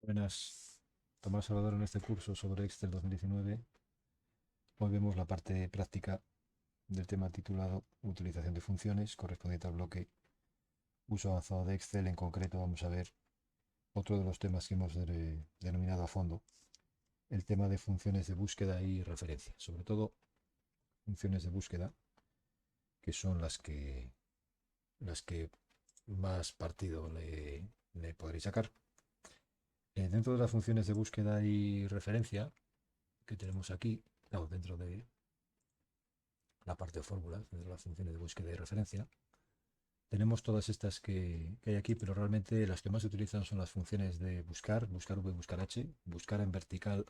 Buenas, Tomás Salvador en este curso sobre Excel 2019. Hoy vemos la parte práctica del tema titulado Utilización de funciones, correspondiente al bloque Uso avanzado de Excel. En concreto vamos a ver otro de los temas que hemos denominado a fondo, el tema de funciones de búsqueda y referencia. Sobre todo funciones de búsqueda, que son las que más partido le podréis sacar. Dentro de las funciones de búsqueda y referencia que tenemos aquí, dentro de la parte de fórmulas, de las funciones de búsqueda y referencia. Tenemos todas estas que hay aquí, pero realmente las que más se utilizan son las funciones de buscar, buscar V, buscar H, buscar en vertical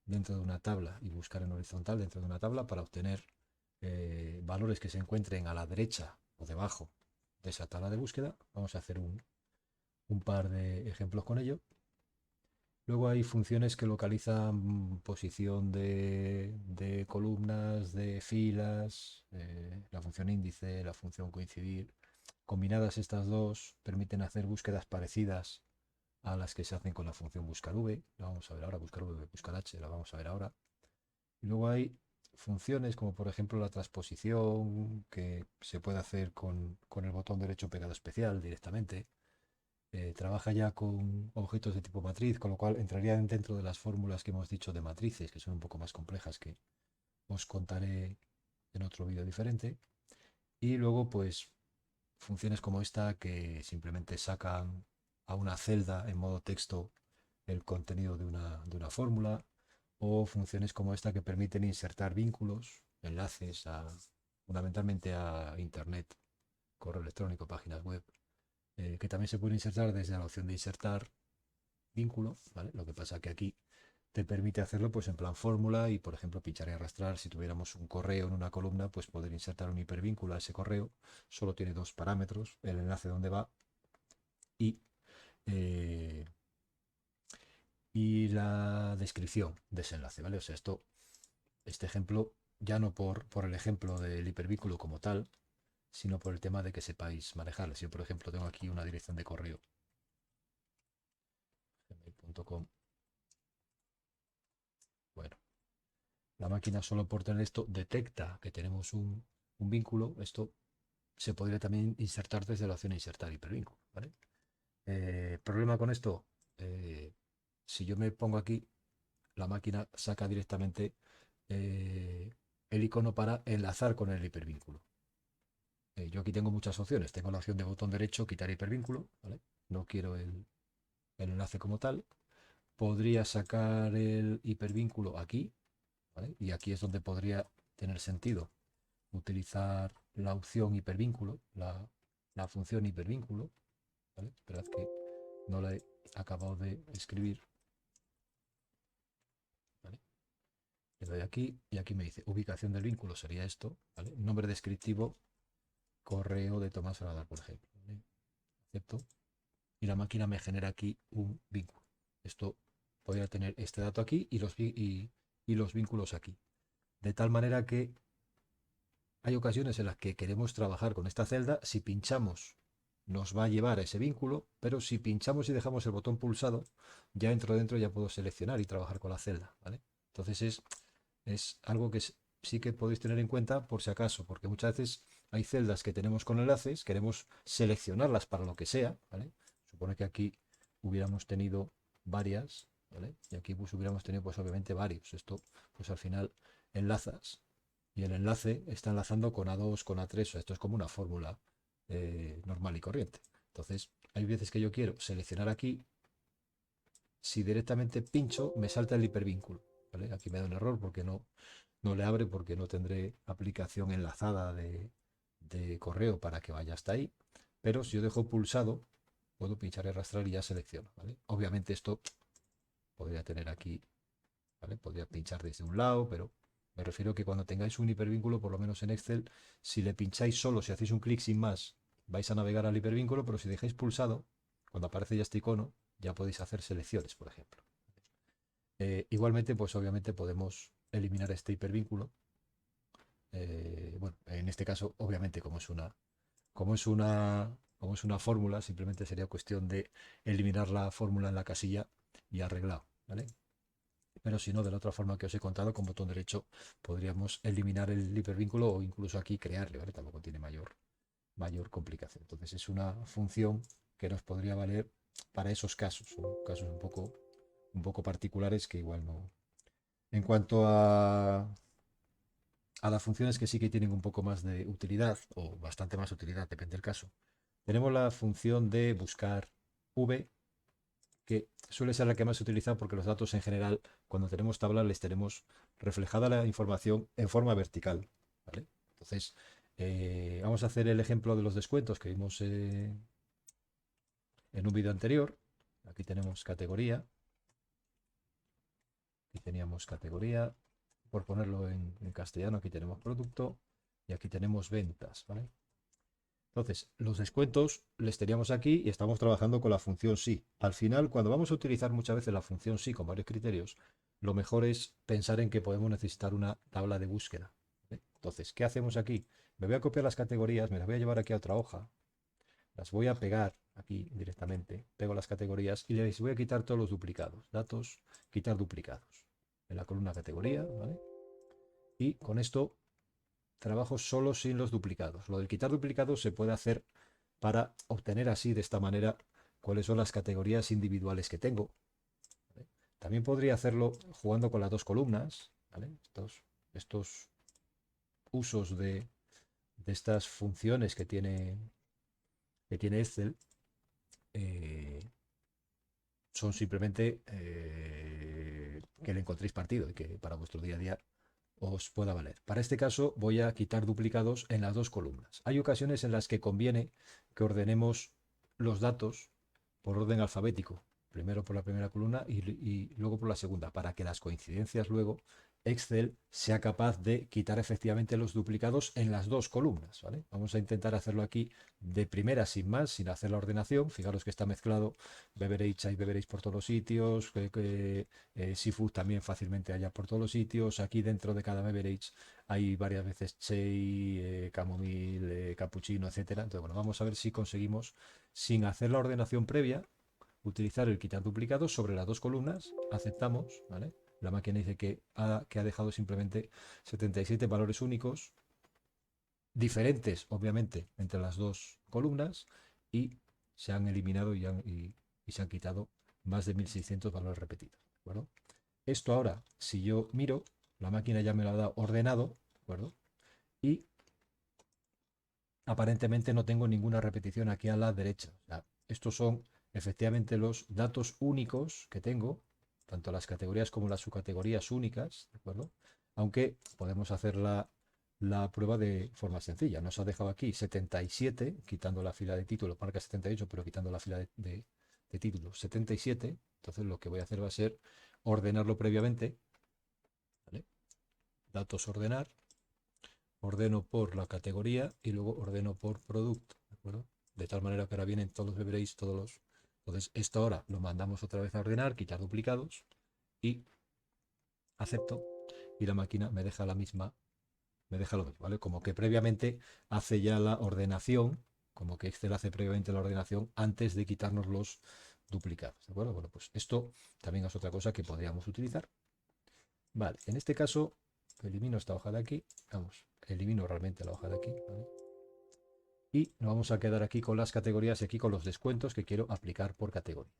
dentro de una tabla y buscar en horizontal dentro de una tabla para obtener valores que se encuentren a la derecha o debajo de esa tabla de búsqueda. Vamos a hacer un par de ejemplos con ello. Luego hay funciones que localizan posición de columnas, de filas, la función índice, la función coincidir. Combinadas estas dos permiten hacer búsquedas parecidas a las que se hacen con la función buscar v. La vamos a ver ahora, buscar v, buscar h, la vamos a ver ahora. Y luego hay funciones como por ejemplo la transposición, que se puede hacer con el botón derecho pegado especial directamente. Trabaja ya con objetos de tipo matriz, con lo cual entrarían dentro de las fórmulas que hemos dicho de matrices, que son un poco más complejas, que os contaré en otro vídeo diferente. Y luego, pues, funciones como esta que simplemente sacan a una celda en modo texto el contenido de una fórmula, o funciones como esta que permiten insertar vínculos, enlaces fundamentalmente a internet, correo electrónico, páginas web, que también se puede insertar desde la opción de insertar vínculo, ¿vale? Lo que pasa que aquí te permite hacerlo pues en plan fórmula y por ejemplo pinchar y arrastrar. Si tuviéramos un correo en una columna, pues poder insertar un hipervínculo a ese correo. Solo tiene dos parámetros: el enlace donde va y, eh, y la descripción de ese enlace, ¿vale? O sea, este ejemplo, ya no por el ejemplo del hipervínculo como tal, sino por el tema de que sepáis manejarlo. Si yo, por ejemplo, tengo aquí una dirección de correo, gmail.com, bueno, la máquina solo por tener esto detecta que tenemos un vínculo. Esto se podría también insertar desde la opción insertar hipervínculo, ¿vale? Problema con esto, eh, si yo me pongo aquí, la máquina saca directamente eh, el icono para enlazar con el hipervínculo. Yo aquí tengo muchas opciones. Tengo la opción de botón derecho, quitar hipervínculo, ¿vale? No quiero el enlace como tal. Podría sacar el hipervínculo aquí, ¿vale? Y aquí es donde podría tener sentido utilizar la opción hipervínculo, la función hipervínculo, ¿vale? Esperad que no la he acabado de escribir, ¿vale? Le doy aquí y aquí me dice ubicación del vínculo, sería esto, ¿vale? Nombre descriptivo, correo de Tomás Radar, por ejemplo, ¿vale? Acepto y la máquina me genera aquí un vínculo. Esto podría tener este dato aquí y los vínculos aquí. De tal manera que hay ocasiones en las que queremos trabajar con esta celda. Si pinchamos, nos va a llevar a ese vínculo, pero si pinchamos y dejamos el botón pulsado, ya entro dentro, ya puedo seleccionar y trabajar con la celda, ¿vale? Entonces es algo que sí que podéis tener en cuenta por si acaso, porque muchas veces hay celdas que tenemos con enlaces, queremos seleccionarlas para lo que sea, ¿vale? Supone que aquí hubiéramos tenido varias, ¿vale? Y aquí pues hubiéramos tenido pues obviamente varios. Esto pues al final enlazas y el enlace está enlazando con A2, con A3. O sea, esto es como una fórmula normal y corriente. Entonces, hay veces que yo quiero seleccionar aquí. Si directamente pincho, me salta el hipervínculo, ¿vale? Aquí me da un error porque no le abre, porque no tendré aplicación enlazada de correo para que vaya hasta ahí. Pero si yo dejo pulsado, puedo pinchar y arrastrar y ya selecciono, ¿vale? Obviamente esto podría tener aquí, ¿vale? Podría pinchar desde un lado, pero me refiero que cuando tengáis un hipervínculo, por lo menos en Excel, si le pincháis solo, si hacéis un clic sin más, vais a navegar al hipervínculo, pero si dejáis pulsado, cuando aparece ya este icono, ya podéis hacer selecciones, por ejemplo. Igualmente, pues obviamente podemos eliminar este hipervínculo. Bueno, en este caso, obviamente, como es una fórmula, simplemente sería cuestión de eliminar la fórmula en la casilla y arreglado, ¿vale? Pero si no, de la otra forma que os he contado, con botón derecho podríamos eliminar el hipervínculo o incluso aquí crearle, ¿vale? Tampoco tiene mayor complicación. Entonces es una función que nos podría valer para esos casos, son casos un poco particulares que igual no. En cuanto a las funciones que sí que tienen un poco más de utilidad, o bastante más utilidad, depende del caso, tenemos la función de buscar v, que suele ser la que más se utiliza porque los datos en general, cuando tenemos tablas, les tenemos reflejada la información en forma vertical, ¿vale? Entonces, vamos a hacer el ejemplo de los descuentos que vimos en un vídeo anterior. Aquí tenemos categoría, aquí teníamos categoría, por ponerlo en castellano, aquí tenemos producto y aquí tenemos ventas, ¿vale? Entonces, los descuentos les teníamos aquí y estamos trabajando con la función sí. Al final, cuando vamos a utilizar muchas veces la función sí con varios criterios, lo mejor es pensar en que podemos necesitar una tabla de búsqueda, ¿vale? Entonces, ¿qué hacemos aquí? Me voy a copiar las categorías, me las voy a llevar aquí a otra hoja, las voy a pegar aquí directamente, pego las categorías y les voy a quitar todos los duplicados. Datos, quitar duplicados. En la columna categoría, ¿vale? Y con esto trabajo solo sin los duplicados. Lo del quitar duplicados se puede hacer para obtener así, de esta manera, cuáles son las categorías individuales que tengo, ¿vale? También podría hacerlo jugando con las dos columnas, ¿vale? Estos usos de estas funciones que tiene Excel son simplemente que le encontréis partido y que para vuestro día a día os pueda valer. Para este caso voy a quitar duplicados en las dos columnas. Hay ocasiones en las que conviene que ordenemos los datos por orden alfabético, primero por la primera columna y luego por la segunda, para que las coincidencias luego Excel sea capaz de quitar efectivamente los duplicados en las dos columnas, ¿vale? Vamos a intentar hacerlo aquí de primera sin más, sin hacer la ordenación. Fijaros que está mezclado beverage, hay beverage por todos los sitios, seafood también fácilmente haya por todos los sitios. Aquí dentro de cada beverage hay varias veces chai, camomile, cappuccino, etcétera. Entonces, bueno, vamos a ver si conseguimos, sin hacer la ordenación previa, utilizar el quitar duplicados sobre las dos columnas. Aceptamos, ¿vale? La máquina dice que ha dejado simplemente 77 valores únicos, diferentes, obviamente, entre las dos columnas, y se han eliminado y se han quitado más de 1600 valores repetidos, ¿de acuerdo? Esto ahora, si yo miro, la máquina ya me lo ha dado ordenado, ¿de acuerdo? Y aparentemente no tengo ninguna repetición aquí a la derecha. O sea, estos son efectivamente los datos únicos que tengo, tanto las categorías como las subcategorías únicas, ¿de acuerdo? Aunque podemos hacer la prueba de forma sencilla. Nos ha dejado aquí 77, quitando la fila de títulos, marca 78, pero quitando la fila de títulos 77. Entonces lo que voy a hacer va a ser ordenarlo previamente, ¿vale? Datos ordenar, ordeno por la categoría y luego ordeno por producto, ¿de acuerdo? De tal manera que ahora vienen todos los veréis, todos los. Entonces, esto ahora lo mandamos otra vez a ordenar, quitar duplicados y acepto. Y la máquina me deja me deja lo mismo, ¿vale? Como que previamente hace ya la ordenación, como que Excel hace previamente la ordenación antes de quitarnos los duplicados, ¿de acuerdo? Bueno, pues esto también es otra cosa que podríamos utilizar. Vale, en este caso elimino esta hoja de aquí, vamos, elimino realmente la hoja de aquí, ¿vale? Y nos vamos a quedar aquí con las categorías y aquí con los descuentos que quiero aplicar por categoría.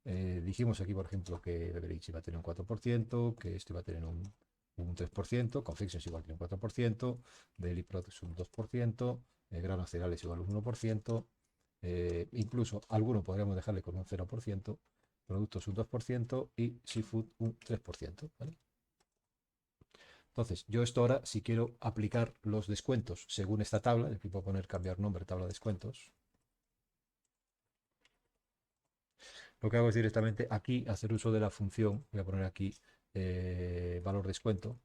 Dijimos aquí, por ejemplo, que Beverage iba a tener un 4%, que esto iba a tener un 3%, Confections igual tiene un 4%, Daily Products un 2%, granos cereales igual un 1%, incluso alguno podríamos dejarle con un 0%, productos un 2% y Seafood un 3%, ¿vale? Entonces, yo esto ahora, si quiero aplicar los descuentos según esta tabla, aquí puedo poner cambiar nombre, tabla de descuentos, lo que hago es directamente aquí hacer uso de la función, voy a poner aquí valor descuento,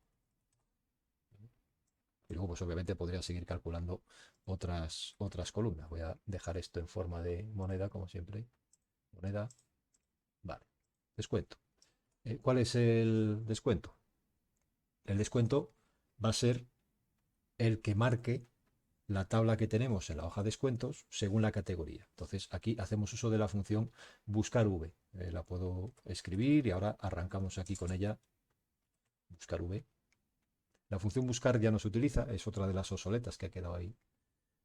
y luego pues obviamente podría seguir calculando otras columnas. Voy a dejar esto en forma de moneda, como siempre, moneda, vale, descuento. ¿Cuál es el descuento? El descuento va a ser el que marque la tabla que tenemos en la hoja de descuentos según la categoría. Entonces aquí hacemos uso de la función buscar v. La puedo escribir y ahora arrancamos aquí con ella, buscar v. La función buscar ya no se utiliza, es otra de las obsoletas que ha quedado ahí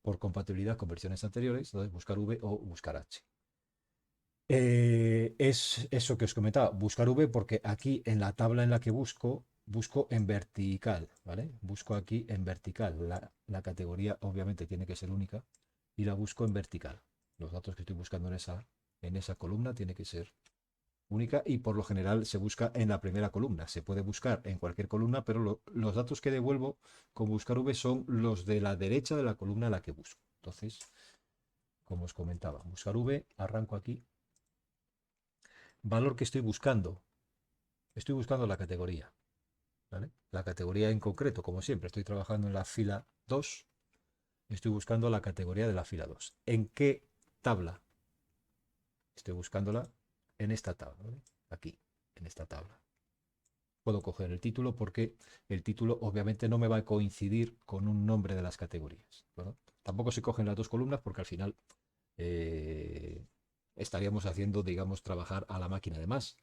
por compatibilidad con versiones anteriores, entonces buscar v o buscar h. Es eso que os comentaba, buscar v, porque aquí en la tabla en la que busco en vertical, ¿vale? Busco aquí en vertical. La categoría obviamente tiene que ser única y la busco en vertical. Los datos que estoy buscando en esa columna tiene que ser única y por lo general se busca en la primera columna. Se puede buscar en cualquier columna, pero los datos que devuelvo con buscar v son los de la derecha de la columna en la que busco. Entonces, como os comentaba, buscar v, arranco aquí. Valor que estoy buscando. Estoy buscando la categoría, ¿vale? La categoría en concreto, como siempre, estoy trabajando en la fila 2. Estoy buscando la categoría de la fila 2. ¿En qué tabla? Estoy buscándola en esta tabla, ¿vale? Aquí, en esta tabla. Puedo coger el título porque el título obviamente no me va a coincidir con un nombre de las categorías, ¿verdad? Tampoco se cogen las dos columnas porque al final estaríamos haciendo, digamos, trabajar a la máquina de más.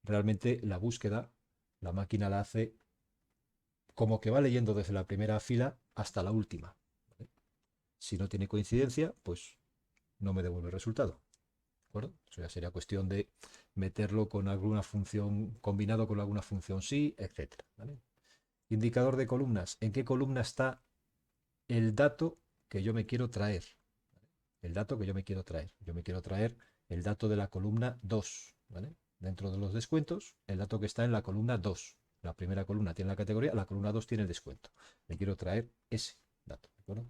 Realmente la búsqueda, la máquina la hace como que va leyendo desde la primera fila hasta la última, ¿vale? Si no tiene coincidencia, pues no me devuelve el resultado. ¿De acuerdo? Eso ya sería cuestión de meterlo con alguna función, combinado con alguna función sí, etcétera, ¿vale? Indicador de columnas. ¿En qué columna está el dato que yo me quiero traer? El dato que yo me quiero traer. Yo me quiero traer el dato de la columna 2, ¿vale? Dentro de los descuentos, el dato que está en la columna 2. La primera columna tiene la categoría, la columna 2 tiene el descuento. Me quiero traer ese dato, ¿de acuerdo?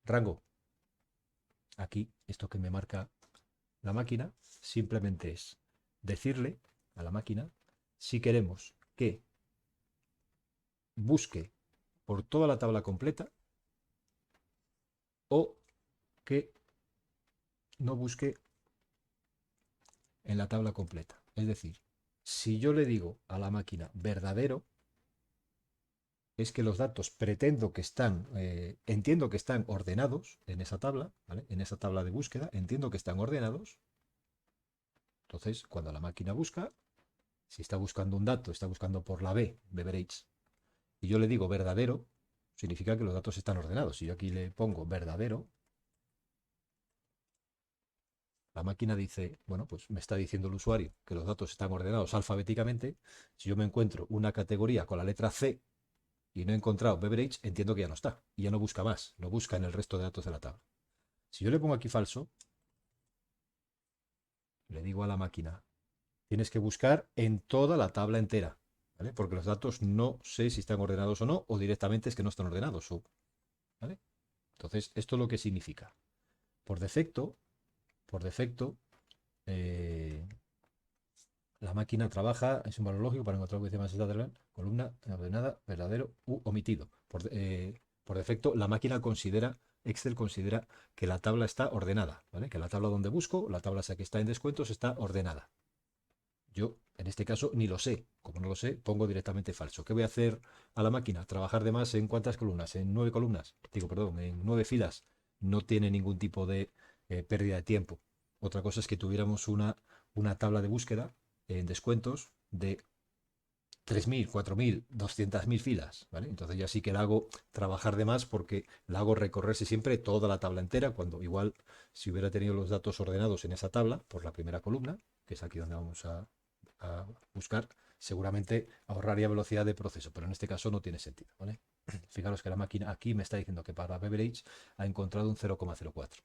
Rango. Aquí, esto que me marca la máquina, simplemente es decirle a la máquina si queremos que busque por toda la tabla completa o que no busque en la tabla completa. Es decir, si yo le digo a la máquina verdadero, es que los datos pretendo que están, entiendo que están ordenados en esa tabla, ¿vale? En esa tabla de búsqueda, entiendo que están ordenados. Entonces, cuando la máquina busca, si está buscando un dato, está buscando por la B, beverage, y yo le digo verdadero, significa que los datos están ordenados. Si yo aquí le pongo verdadero, la máquina dice, bueno, pues me está diciendo el usuario que los datos están ordenados alfabéticamente. Si yo me encuentro una categoría con la letra C y no he encontrado beverage, entiendo que ya no está. Y ya no busca más, no busca en el resto de datos de la tabla. Si yo le pongo aquí falso, le digo a la máquina, tienes que buscar en toda la tabla entera, ¿vale? Porque los datos no sé si están ordenados o no, o directamente es que no están ordenados, ¿vale? Entonces, ¿esto lo que significa? Por defecto, por defecto, eh, la máquina trabaja, es un valor lógico para encontrar posición más exacta de la columna ordenada, verdadero u omitido. Por defecto, la máquina considera, Excel considera que la tabla está ordenada, ¿vale? Que la tabla donde busco, la tabla esa que está en descuentos, está ordenada. Yo, en este caso, ni lo sé. Como no lo sé, pongo directamente falso. ¿Qué voy a hacer a la máquina? ¿Trabajar de más en cuántas columnas? ¿En 9 columnas? Digo, perdón, en 9 filas. No tiene ningún tipo de pérdida de tiempo. Otra cosa es que tuviéramos una tabla de búsqueda en descuentos de 3.000, 4.000, 200.000 filas, ¿vale? Entonces ya sí que la hago trabajar de más porque la hago recorrerse siempre toda la tabla entera, cuando igual si hubiera tenido los datos ordenados en esa tabla, por la primera columna, que es aquí donde vamos a buscar, seguramente ahorraría velocidad de proceso, pero en este caso no tiene sentido, ¿vale? Fijaros que la máquina aquí me está diciendo que para beverage ha encontrado un 0,04.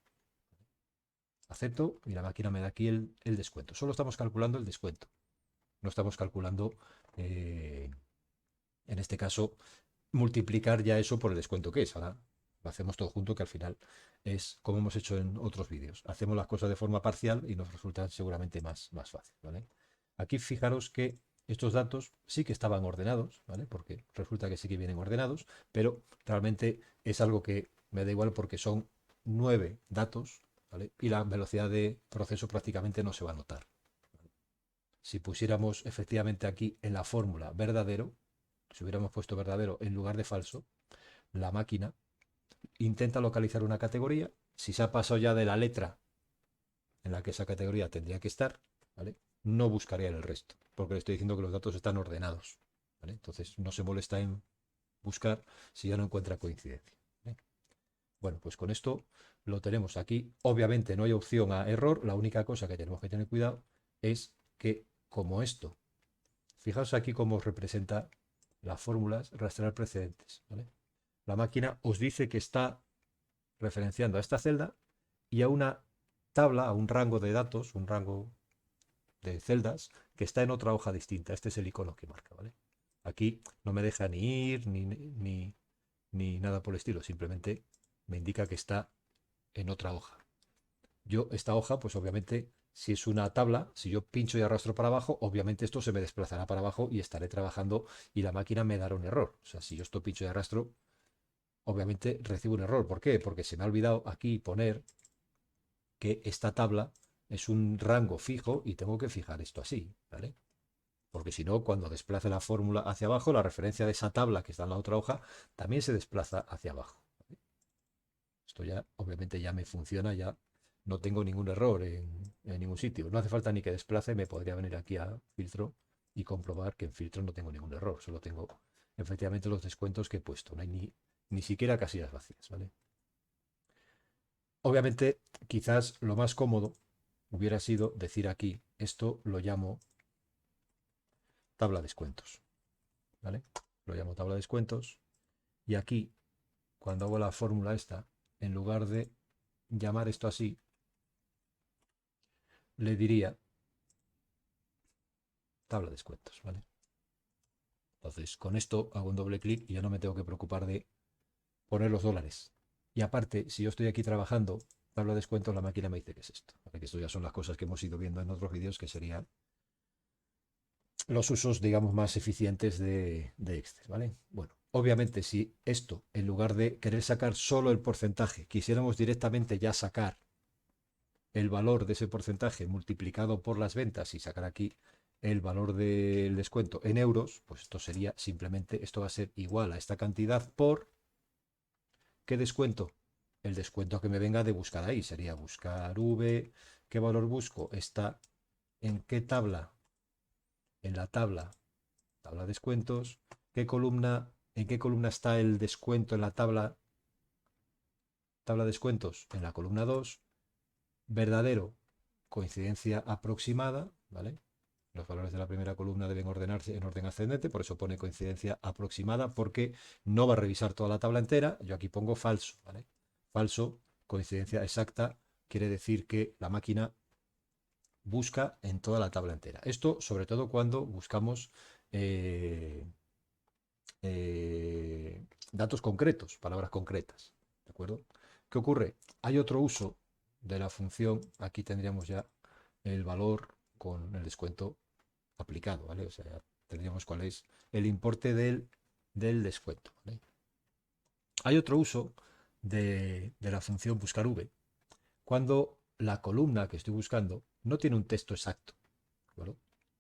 Acepto y la máquina me da aquí el descuento. Solo estamos calculando el descuento. No estamos calculando, en este caso, multiplicar ya eso por el descuento que es. Ahora lo hacemos todo junto, que al final es como hemos hecho en otros vídeos. Hacemos las cosas de forma parcial y nos resulta seguramente más fácil, ¿vale? Aquí fijaros que estos datos sí que estaban ordenados, ¿vale? Porque resulta que sí que vienen ordenados, pero realmente es algo que me da igual porque son 9 datos, ¿vale? Y la velocidad de proceso prácticamente no se va a notar. Si pusiéramos efectivamente aquí en la fórmula verdadero, si hubiéramos puesto verdadero en lugar de falso, la máquina intenta localizar una categoría. Si se ha pasado ya de la letra en la que esa categoría tendría que estar, ¿vale? No buscaría en el resto, porque le estoy diciendo que los datos están ordenados, ¿vale? Entonces no se molesta en buscar si ya no encuentra coincidencia, ¿vale? Bueno, pues con esto lo tenemos aquí. Obviamente no hay opción a error. La única cosa que tenemos que tener cuidado es que, como esto, fijaos aquí cómo os representa las fórmulas rastrear precedentes, ¿vale? La máquina os dice que está referenciando a esta celda y a una tabla, a un rango de datos, un rango de celdas que está en otra hoja distinta. Este es el icono que marca, ¿vale? Aquí no me deja ni ir ni nada por el estilo, simplemente me indica que está en otra hoja. Yo, esta hoja, pues obviamente, si es una tabla, si yo pincho y arrastro para abajo, obviamente esto se me desplazará para abajo y estaré trabajando y la máquina me dará un error. O sea, si yo esto pincho y arrastro, obviamente recibo un error. ¿Por qué? Porque se me ha olvidado aquí poner que esta tabla es un rango fijo y tengo que fijar esto así, ¿vale? Porque si no, cuando desplace la fórmula hacia abajo, la referencia de esa tabla que está en la otra hoja también se desplaza hacia abajo. Esto ya, obviamente, ya me funciona, ya no tengo ningún error en ningún sitio. No hace falta ni que desplace, me podría venir aquí a filtro y comprobar que en filtro no tengo ningún error. Solo tengo efectivamente los descuentos que he puesto. No hay ni siquiera casillas vacías, ¿vale? Obviamente, quizás lo más cómodo hubiera sido decir aquí, esto lo llamo tabla de descuentos, ¿vale? Lo llamo tabla de descuentos y aquí, cuando hago la fórmula esta, en lugar de llamar esto así, le diría tabla de descuentos, ¿vale? Entonces, con esto hago un doble clic y ya no me tengo que preocupar de poner los dólares. Y aparte, si yo estoy aquí trabajando, tabla de descuentos, la máquina me dice que es esto. ¿Vale? Que esto ya son las cosas que hemos ido viendo en otros vídeos, que serían los usos, digamos, más eficientes de Excel, ¿vale? Bueno, obviamente, si esto, en lugar de querer sacar solo el porcentaje, quisiéramos directamente ya sacar el valor de ese porcentaje multiplicado por las ventas y sacar aquí el valor del descuento en euros, pues esto sería simplemente, esto va a ser igual a esta cantidad por, ¿qué descuento? El descuento que me venga de buscar ahí, sería buscar V, ¿qué valor busco? Está en qué tabla, en la tabla descuentos, ¿qué columna, en qué columna está el descuento en la tabla descuentos? En la columna 2, verdadero, coincidencia aproximada, ¿vale? Los valores de la primera columna deben ordenarse en orden ascendente, por eso pone coincidencia aproximada, porque no va a revisar toda la tabla entera. Yo aquí pongo falso, ¿vale? Falso, coincidencia exacta, quiere decir que la máquina busca en toda la tabla entera. Esto sobre todo cuando buscamos datos concretos, palabras concretas, ¿de acuerdo? ¿Qué ocurre? Hay otro uso de la función, aquí tendríamos ya el valor con el descuento aplicado, ¿vale? O sea, ya tendríamos cuál es el importe del descuento, ¿vale? Hay otro uso de la función buscar v cuando la columna que estoy buscando no tiene un texto exacto, ¿vale?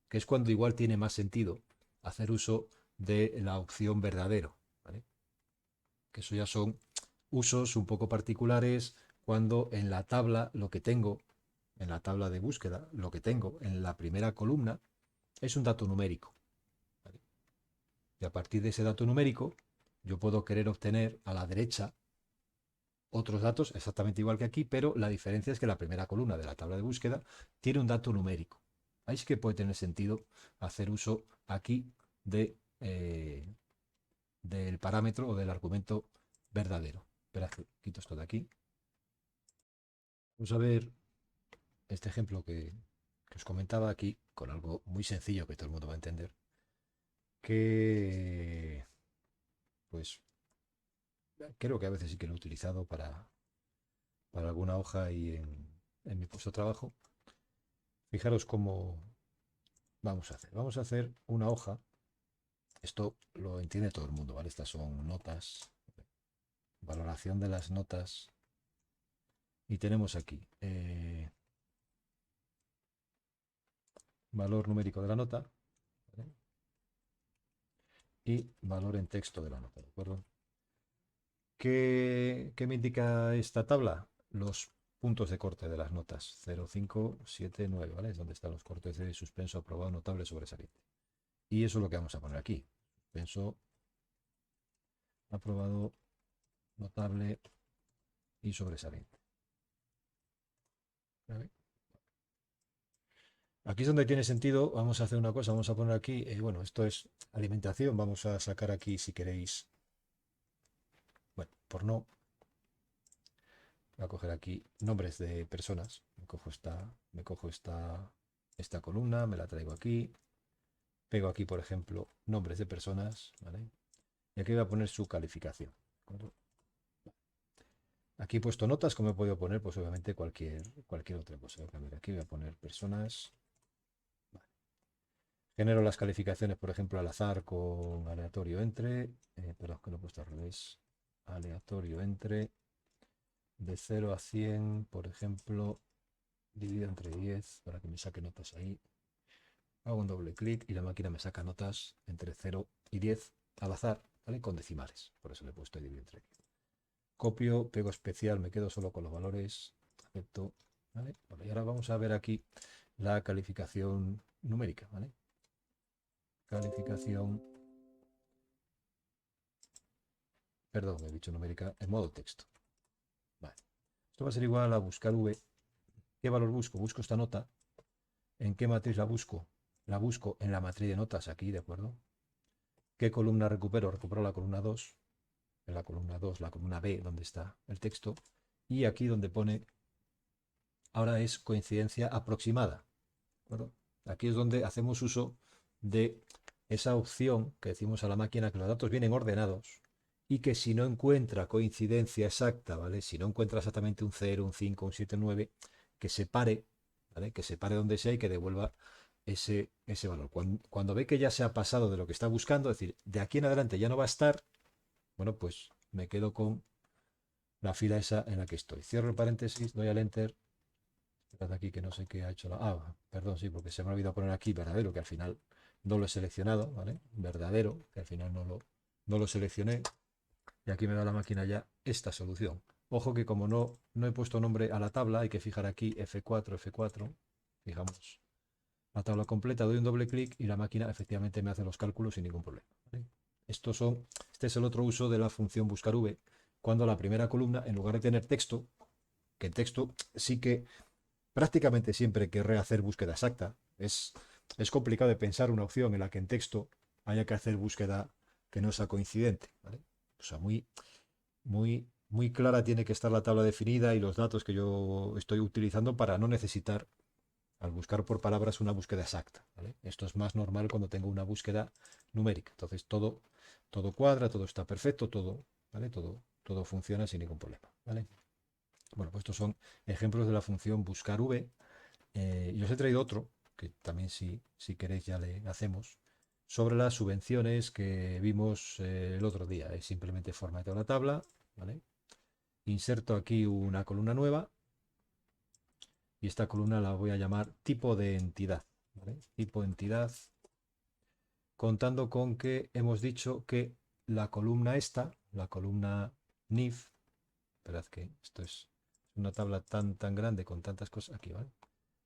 Que es cuando igual tiene más sentido hacer uso de la opción verdadero, ¿vale? Que eso ya son usos un poco particulares cuando en la tabla lo que tengo, en la tabla de búsqueda, lo que tengo en la primera columna es un dato numérico, ¿vale? Y a partir de ese dato numérico, yo puedo querer obtener a la derecha otros datos exactamente igual que aquí, pero la diferencia es que la primera columna de la tabla de búsqueda tiene un dato numérico. Ahí sí que puede tener sentido hacer uso aquí del parámetro o del argumento verdadero. Espera, quito esto de aquí. Vamos a ver este ejemplo que os comentaba aquí, con algo muy sencillo que todo el mundo va a entender, que pues creo que a veces sí que lo he utilizado para alguna hoja y en mi puesto de trabajo. Fijaros cómo vamos a hacer. Vamos a hacer una hoja. Esto lo entiende todo el mundo, ¿vale? Estas son notas, valoración de las notas. Y tenemos aquí valor numérico de la nota, ¿vale? Y valor en texto de la nota, ¿de acuerdo? ¿Qué me indica esta tabla? Los puntos de corte de las notas 0, 5, 7, 9, ¿vale? Es donde están los cortes de suspenso, aprobado, notable, sobresaliente. Y eso es lo que vamos a poner aquí. Suspenso, aprobado, notable y sobresaliente. ¿Vale? Aquí es donde tiene sentido. Vamos a hacer una cosa. Vamos a poner aquí, bueno, esto es alimentación. Vamos a sacar aquí, si queréis, bueno, por no, voy a coger aquí nombres de personas. Me cojo esta columna, me la traigo aquí. Pego aquí, por ejemplo, nombres de personas, ¿vale? Y aquí voy a poner su calificación. ¿De acuerdo? Aquí he puesto notas, como he podido poner, pues obviamente cualquier otra cosa. Aquí voy a poner personas. Vale. Genero las calificaciones, por ejemplo, al azar con aleatorio entre. Perdón, que lo he puesto al revés. Aleatorio entre. De 0 a 100, por ejemplo, dividido entre 10, para que me saque notas ahí. Hago un doble clic y la máquina me saca notas entre 0 y 10 al azar, ¿vale? Con decimales. Por eso le he puesto dividido entre 10. Copio, pego especial, me quedo solo con los valores. Acepto, ¿vale? Bueno, y ahora vamos a ver aquí la calificación numérica, ¿vale? Calificación, perdón, he dicho numérica, en modo texto. Vale. Esto va a ser igual a buscar V. ¿Qué valor busco? Busco esta nota. ¿En qué matriz la busco? La busco en la matriz de notas aquí, ¿de acuerdo? ¿Qué columna recupero? Recupero la columna 2. En la columna 2, la columna B, donde está el texto. Y aquí donde pone, ahora es coincidencia aproximada. ¿De acuerdo? Aquí es donde hacemos uso de esa opción que decimos a la máquina que los datos vienen ordenados y que si no encuentra coincidencia exacta, ¿vale? Si no encuentra exactamente un 0, un 5, un 7, un 9, que se pare, ¿vale? Que se pare donde sea y que devuelva ese valor. Cuando ve que ya se ha pasado de lo que está buscando, es decir, de aquí en adelante ya no va a estar, bueno, pues me quedo con la fila esa en la que estoy. Cierro el paréntesis, doy al enter. Esperad aquí que no sé qué ha hecho la... Ah, perdón, sí, porque se me ha olvidado poner aquí verdadero, que al final no lo he seleccionado, ¿vale? Verdadero, que al final no lo seleccioné. Y aquí me da la máquina ya esta solución. Ojo que como no he puesto nombre a la tabla, hay que fijar aquí F4, F4. Fijamos la tabla completa, doy un doble clic y la máquina efectivamente me hace los cálculos sin ningún problema. ¿Vale? Este es el otro uso de la función buscar V, cuando la primera columna, en lugar de tener texto, que en texto sí que prácticamente siempre querré hacer búsqueda exacta. Es complicado de pensar una opción en la que en texto haya que hacer búsqueda que no sea coincidente. ¿Vale? O sea, muy clara tiene que estar la tabla definida y los datos que yo estoy utilizando para no necesitar, al buscar por palabras, una búsqueda exacta. ¿Vale? Esto es más normal cuando tengo una búsqueda numérica. Entonces todo cuadra, todo está perfecto, ¿vale? Todo funciona sin ningún problema. ¿Vale? Bueno, pues estos son ejemplos de la función buscar V. Y os he traído otro, que también si queréis ya le hacemos, sobre las subvenciones que vimos el otro día. Es simplemente formateo la tabla, ¿vale? Inserto aquí una columna nueva y esta columna la voy a llamar tipo de entidad, ¿vale? Tipo de entidad, contando con que hemos dicho que la columna esta, la columna NIF, esperad que esto es una tabla tan grande con tantas cosas aquí, ¿vale?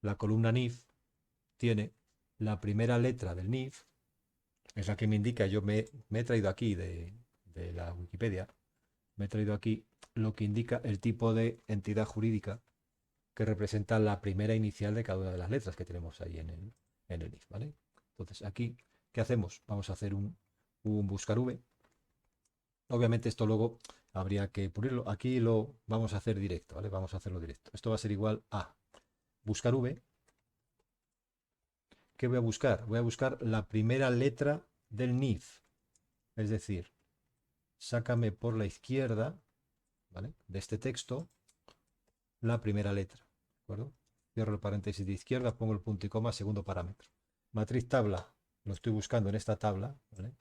La columna NIF tiene la primera letra del NIF, es la que me indica, yo me he traído aquí de la Wikipedia, me he traído aquí lo que indica el tipo de entidad jurídica que representa la primera inicial de cada una de las letras que tenemos ahí en el NIF, ¿vale? Entonces aquí, ¿qué hacemos? Vamos a hacer un buscar V. Obviamente esto luego habría que pulirlo. Aquí lo vamos a hacer directo, ¿vale? Vamos a hacerlo directo. Esto va a ser igual a buscar V. ¿Qué voy a buscar? Voy a buscar la primera letra del NIF. Es decir, sácame por la izquierda, ¿vale? De este texto la primera letra. ¿De acuerdo? Cierro el paréntesis de izquierda, pongo el punto y coma, segundo parámetro. Matriz tabla, lo estoy buscando en esta tabla, ¿vale?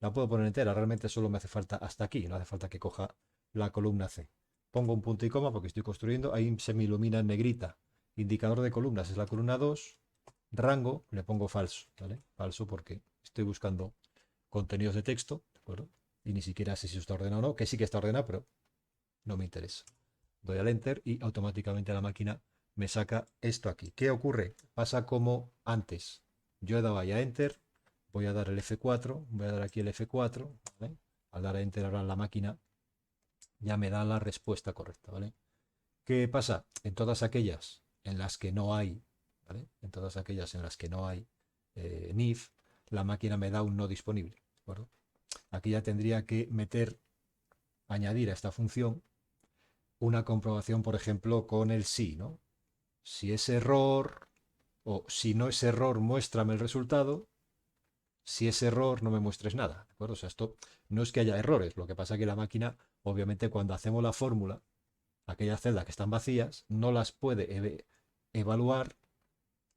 La puedo poner entera, realmente solo me hace falta hasta aquí, no hace falta que coja la columna C. Pongo un punto y coma porque estoy construyendo, ahí se me ilumina en negrita. Indicador de columnas es la columna 2, rango le pongo falso, ¿vale? Falso porque estoy buscando contenidos de texto, ¿de acuerdo? y ni siquiera sé si está ordenado o no, que sí que está ordenado, pero no me interesa. Doy al Enter y automáticamente la máquina me saca esto aquí. ¿Qué ocurre? Pasa como antes. Yo he dado ahí a Enter, voy a dar el F4, voy a dar aquí el F4, ¿vale? Al dar a Enter ahora la máquina ya me da la respuesta correcta, ¿vale? ¿Qué pasa? En todas aquellas en las que no hay, ¿vale? En todas aquellas en las que no hay NIF, la máquina me da un no disponible, ¿de acuerdo? Aquí ya tendría que meter, añadir a esta función una comprobación, por ejemplo, con el sí, ¿no? Si es error o si no es error, muéstrame el resultado. Si es error, no me muestres nada, ¿de acuerdo? O sea, esto no es que haya errores, lo que pasa es que la máquina, obviamente, cuando hacemos la fórmula, aquellas celdas que están vacías, no las puede evaluar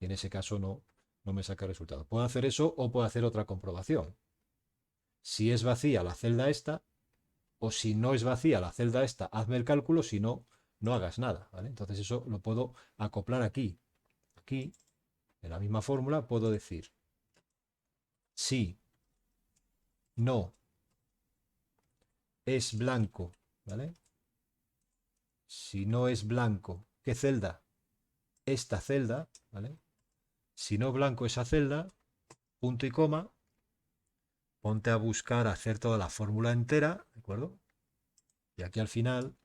y en ese caso no me saca el resultado. Puedo hacer eso o puedo hacer otra comprobación. Si es vacía la celda esta, o si no es vacía la celda esta, hazme el cálculo, si no, no hagas nada, ¿vale? Entonces eso lo puedo acoplar aquí. Aquí, en la misma fórmula, puedo decir si no es blanco, ¿vale? Si no es blanco, ¿qué celda? Esta celda, ¿vale? Si no blanco esa celda, punto y coma, ponte a buscar, a hacer toda la fórmula entera, ¿de acuerdo? Y aquí al final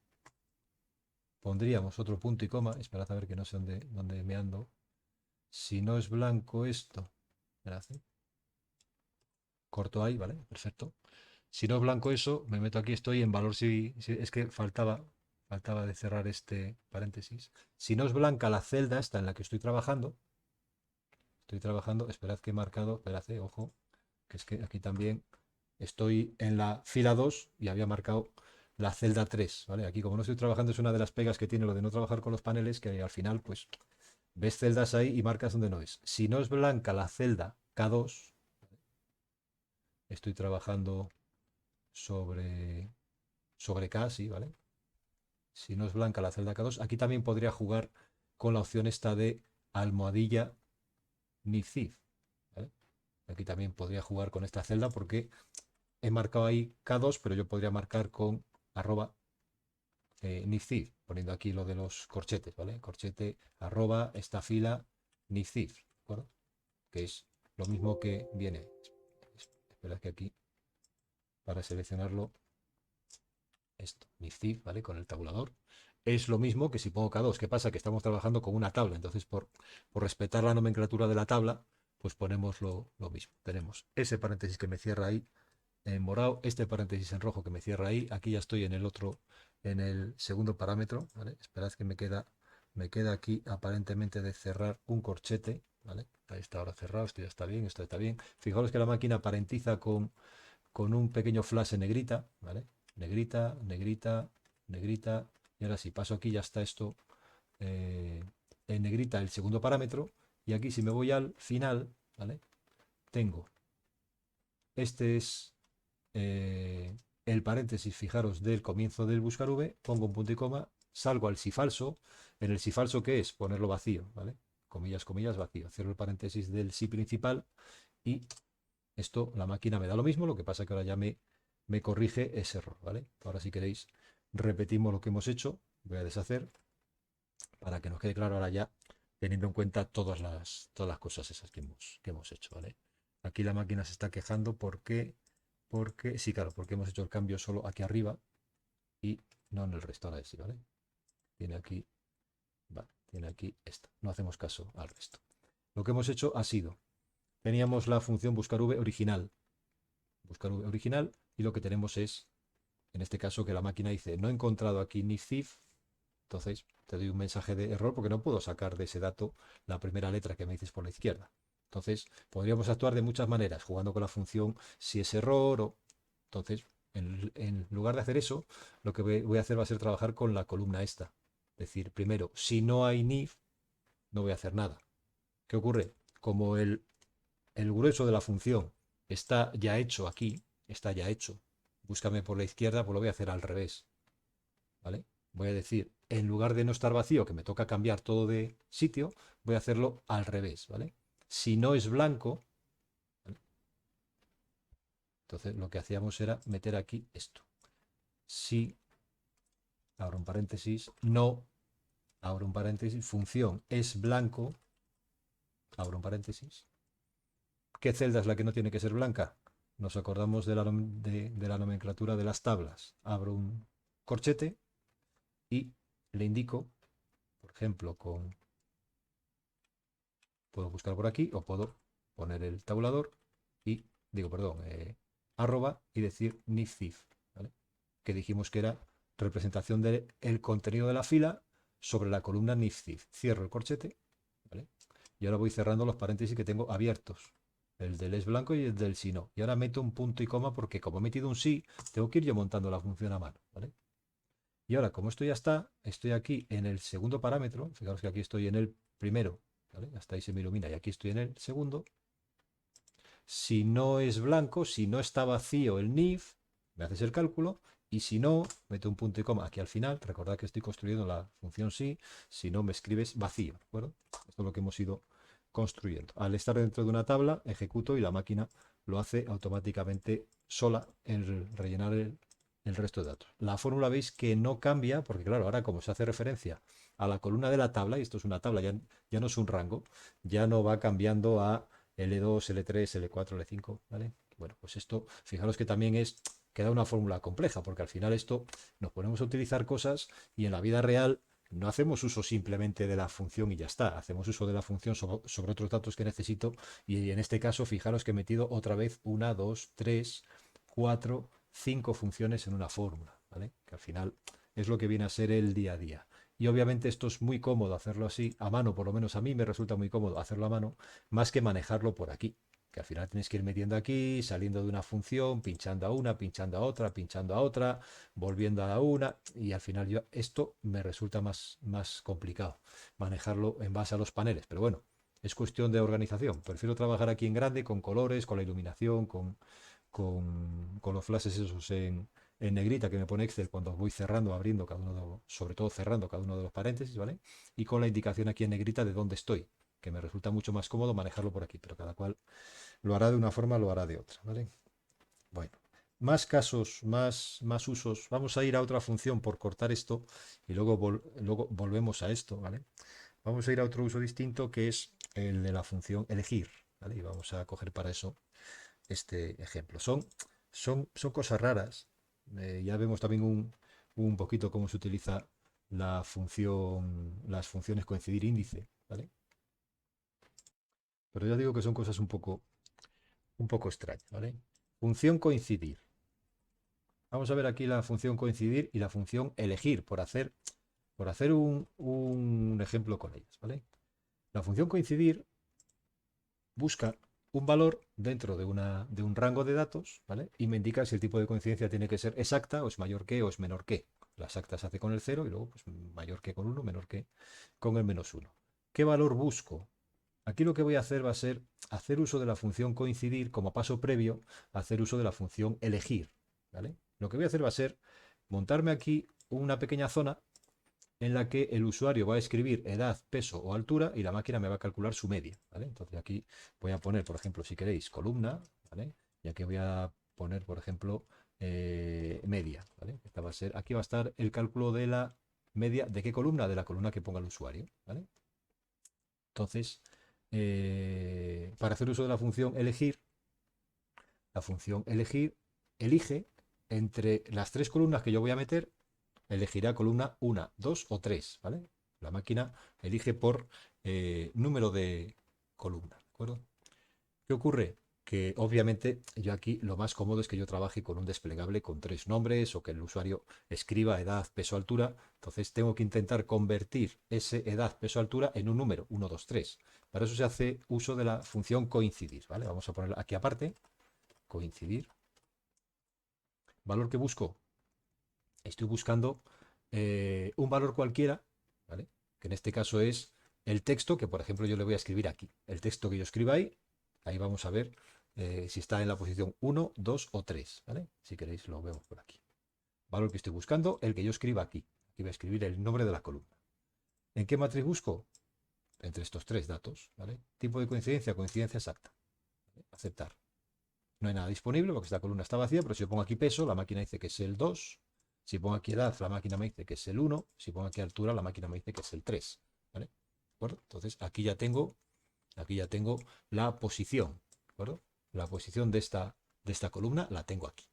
pondríamos otro punto y coma, esperad a ver que no sé dónde me ando. Si no es blanco esto, esperad, corto ahí, ¿vale? Perfecto. Si no es blanco eso, me meto aquí, estoy en valor si es que faltaba de cerrar este paréntesis. Si no es blanca la celda esta en la que estoy trabajando, esperad que he marcado, esperad, ojo, que es que aquí también estoy en la fila 2 y había marcado la celda 3, ¿vale? Aquí como no estoy trabajando es una de las pegas que tiene lo de no trabajar con los paneles, que al final pues ves celdas ahí y marcas donde no es. Si no es blanca la celda K2, estoy trabajando sobre K, sí, ¿vale? Si no es blanca la celda K2, aquí también podría jugar con la opción esta de almohadilla NIFCIF, ¿vale? Aquí también podría jugar con esta celda porque he marcado ahí K2, pero yo podría marcar con arroba NIFCIF, poniendo aquí lo de los corchetes, ¿vale? Corchete arroba esta fila NIFCIF, ¿de acuerdo? Que es lo mismo que viene. Espera que aquí, para seleccionarlo, esto, NIFCIF, ¿vale? Con el tabulador. Es lo mismo que si pongo K2. ¿Qué pasa? Que estamos trabajando con una tabla. Entonces, por respetar la nomenclatura de la tabla, pues ponemos lo mismo. Tenemos ese paréntesis que me cierra ahí en morado, este paréntesis en rojo que me cierra ahí. Aquí ya estoy en el otro, en el segundo parámetro, ¿vale? Esperad que me queda aquí aparentemente de cerrar un corchete, ¿vale? Ahí está ahora cerrado, esto ya está bien, esto está bien. Fijaros que la máquina parentiza con un pequeño flash en negrita, ¿vale? Negrita, negrita, negrita. Y ahora si paso aquí ya está esto en negrita el segundo parámetro. Y aquí si me voy al final, ¿vale? Tengo, este es el paréntesis, fijaros, del comienzo del buscar V, pongo un punto y coma, salgo al si falso. En el si falso, ¿qué es? Ponerlo vacío, ¿vale? Comillas, comillas, vacío. Cierro el paréntesis del si principal y esto, la máquina me da lo mismo, lo que pasa que ahora ya me corrige ese error, ¿vale? Ahora si queréis, repetimos lo que hemos hecho. Voy a deshacer para que nos quede claro ahora ya, teniendo en cuenta todas las cosas esas que hemos hecho, ¿vale? Aquí la máquina se está quejando porque, sí, claro, porque hemos hecho el cambio solo aquí arriba y no en el resto. Ahora sí, ¿vale? Tiene aquí, vale, tiene aquí esto. No hacemos caso al resto. Lo que hemos hecho ha sido, teníamos la función buscar v original y lo que tenemos es, en este caso, que la máquina dice, no he encontrado aquí ni CIF, entonces te doy un mensaje de error porque no puedo sacar de ese dato la primera letra que me dices por la izquierda. Entonces, podríamos actuar de muchas maneras, jugando con la función si es error o... Entonces, en lugar de hacer eso, lo que voy a hacer va a ser trabajar con la columna esta. Es decir, primero, si no hay NIF, no voy a hacer nada. ¿Qué ocurre? Como el grueso de la función está ya hecho aquí, está ya hecho, búscame por la izquierda, pues lo voy a hacer al revés, ¿vale? Voy a decir, en lugar de no estar vacío, que me toca cambiar todo de sitio, voy a hacerlo al revés, ¿vale? Si no es blanco, ¿vale? Entonces lo que hacíamos era meter aquí esto. Si, abro un paréntesis, no, abro un paréntesis, función es blanco, abro un paréntesis. ¿Qué celda es la que no tiene que ser blanca? Nos acordamos de la nomenclatura de las tablas. Abro un corchete y le indico, por ejemplo, puedo buscar por aquí o puedo poner el tabulador y, digo, perdón, arroba y decir nifcif, ¿vale? Que dijimos que era representación del contenido de la fila sobre la columna nifcif. Cierro el corchete, ¿vale? Y ahora voy cerrando los paréntesis que tengo abiertos. El del es blanco y el del si no. Y ahora meto un punto y coma porque como he metido un sí, tengo que ir yo montando la función a mano, ¿vale? Y ahora, como esto ya está, estoy aquí en el segundo parámetro. Fijaros que aquí estoy en el primero, ¿vale? Hasta ahí se me ilumina. Y aquí estoy en el segundo. Si no es blanco, si no está vacío el NIF, me haces el cálculo. Y si no, meto un punto y coma aquí al final. Recordad que estoy construyendo la función sí. Si no, me escribes vacío, ¿de acuerdo? Esto es lo que hemos ido construyendo. Al estar dentro de una tabla, ejecuto y la máquina lo hace automáticamente sola en rellenar el resto de datos. La fórmula veis que no cambia, porque claro, ahora como se hace referencia a la columna de la tabla, y esto es una tabla, ya no es un rango, ya no va cambiando a L2, L3, L4, L5, ¿vale? Bueno, pues esto, fijaros que también queda una fórmula compleja, porque al final esto nos ponemos a utilizar cosas y en la vida real no hacemos uso simplemente de la función y ya está, hacemos uso de la función sobre otros datos que necesito y en este caso fijaros que he metido otra vez 1, 2, 3, 4, 5 funciones en una fórmula, ¿vale? Que al final es lo que viene a ser el día a día. Y obviamente esto es muy cómodo hacerlo así, a mano, por lo menos a mí me resulta muy cómodo hacerlo a mano, más que manejarlo por aquí, que al final tienes que ir metiendo aquí, saliendo de una función, pinchando a una, pinchando a otra, pinchando a otra, volviendo a la una, y al final esto me resulta más complicado, manejarlo en base a los paneles, pero bueno, es cuestión de organización. Prefiero trabajar aquí en grande, con colores, con la iluminación, con los flashes esos en negrita que me pone Excel cuando voy cerrando, abriendo cada uno, sobre todo cerrando cada uno de los paréntesis, ¿vale? Y con la indicación aquí en negrita de dónde estoy, que me resulta mucho más cómodo manejarlo por aquí, pero cada cual lo hará de una forma, lo hará de otra, ¿vale? Bueno, más casos, más usos. Vamos a ir a otra función por cortar esto y luego volvemos a esto, ¿vale? Vamos a ir a otro uso distinto que es el de la función elegir, ¿vale? Y vamos a coger para eso este ejemplo. Son cosas raras. Ya vemos también un poquito cómo se utiliza las funciones coincidir índice, ¿vale? Pero ya digo que son cosas un poco extrañas, ¿vale? Función coincidir. Vamos a ver aquí la función coincidir y la función elegir por hacer un ejemplo con ellas, ¿vale? La función coincidir busca un valor dentro de un rango de datos, ¿vale? Y me indica si el tipo de coincidencia tiene que ser exacta, o es mayor que, o es menor que. La exacta se hace con el 0 y luego pues, mayor que con 1, menor que con el -1. ¿Qué valor busco? Aquí lo que voy a hacer va a ser hacer uso de la función coincidir como paso previo a hacer uso de la función elegir, ¿vale? Lo que voy a hacer va a ser montarme aquí una pequeña zona en la que el usuario va a escribir edad, peso o altura y la máquina me va a calcular su media, ¿vale? Entonces aquí voy a poner, por ejemplo, si queréis, columna, ¿vale? Y aquí voy a poner, por ejemplo, media, ¿vale? Aquí va a estar el cálculo de la media, ¿de qué columna? De la columna que ponga el usuario, ¿vale? Entonces, para hacer uso de la función elegir elige entre las tres columnas que yo voy a meter, elegirá columna 1, 2 o 3, ¿vale? La máquina elige por número de columna, ¿de acuerdo? ¿Qué ocurre? Que obviamente yo aquí lo más cómodo es que yo trabaje con un desplegable con 3 nombres o que el usuario escriba edad, peso, altura. Entonces tengo que intentar convertir ese edad, peso, altura en un número, 1, 2, 3. Para eso se hace uso de la función coincidir, ¿vale? Vamos a ponerla aquí aparte, coincidir. ¿Valor que busco? Estoy buscando un valor cualquiera, ¿vale? Que en este caso es el texto que, por ejemplo, yo le voy a escribir aquí. El texto que yo escriba ahí vamos a ver si está en la posición 1, 2 o 3, ¿vale? Si queréis lo vemos por aquí. Valor que estoy buscando, el que yo escriba aquí. Aquí voy a escribir el nombre de la columna. ¿En qué matriz busco? Entre estos tres datos, ¿vale? Tipo de coincidencia, coincidencia exacta. ¿Vale? Aceptar. no hay nada disponible porque esta columna está vacía, pero si yo pongo aquí peso, la máquina dice que es el 2. Si pongo aquí edad, la máquina me dice que es el 1. Si pongo aquí altura, la máquina me dice que es el 3. ¿Vale? ¿De acuerdo? Entonces aquí ya tengo la posición. ¿De acuerdo? La posición de esta columna la tengo aquí.